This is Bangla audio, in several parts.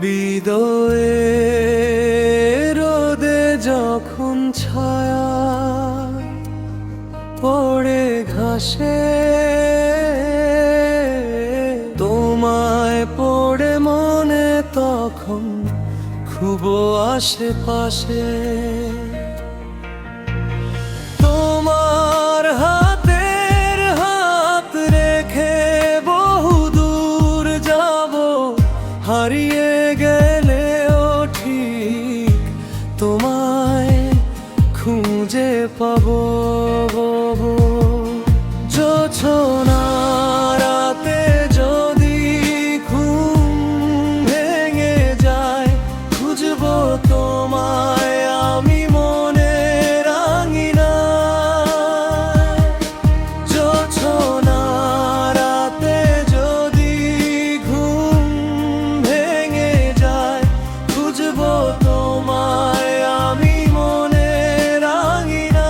হৃদয়ে রোদে যখন ছায়া পড়ে ঘাসে, তোমায় পড়ে মনে তখন খুব আশেপাশে। তোমার হাতের হাত রেখে বহু দূর যাব, হারিয়ে গেলেও ঠিক তোমায় খুঁজে পাবো। জোছনা রাতে যদি ঘুম ভেঙে যায়, খুঁজবো তোমায় আমি মনের আঙিনায়। জোছনা রাতে যদি ঘুম ভেঙে যায়, খুঁজবো তোমায় আমি মনের আঙিনায়।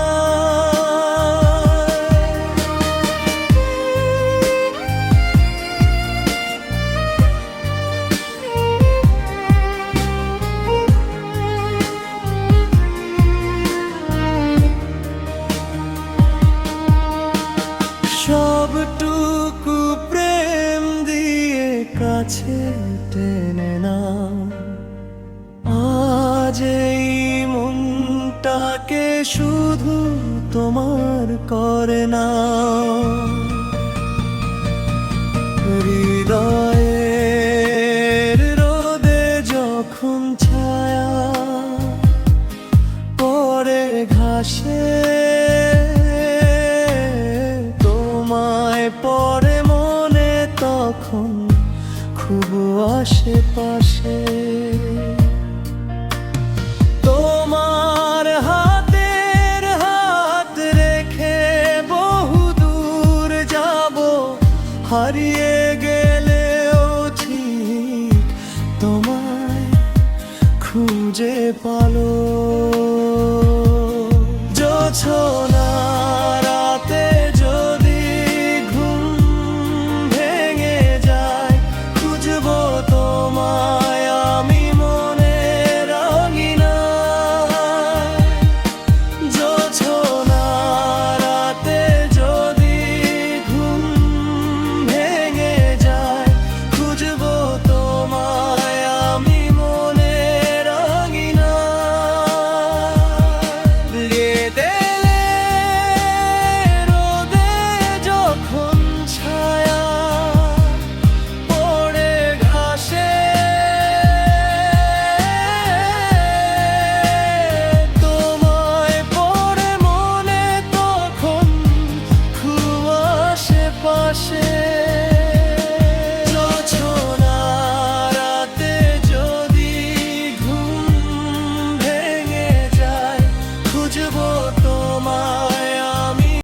সবটুকু প্রেম দিয়ে কাছে টেনে নাও, আজ এই মনটাকে শুধু তোমার করে নাও। হৃদয়ের রোদে যখন ছায়া পড়ে ঘাসে, তোমায় পড়ে মনে তখন খুব আশেপাশে। তোমার হাতের হাত রেখে বহু দূর যাব, হারিয়ে গেলেও ঠিক তোমায় খুঁজে পালো। জোছনা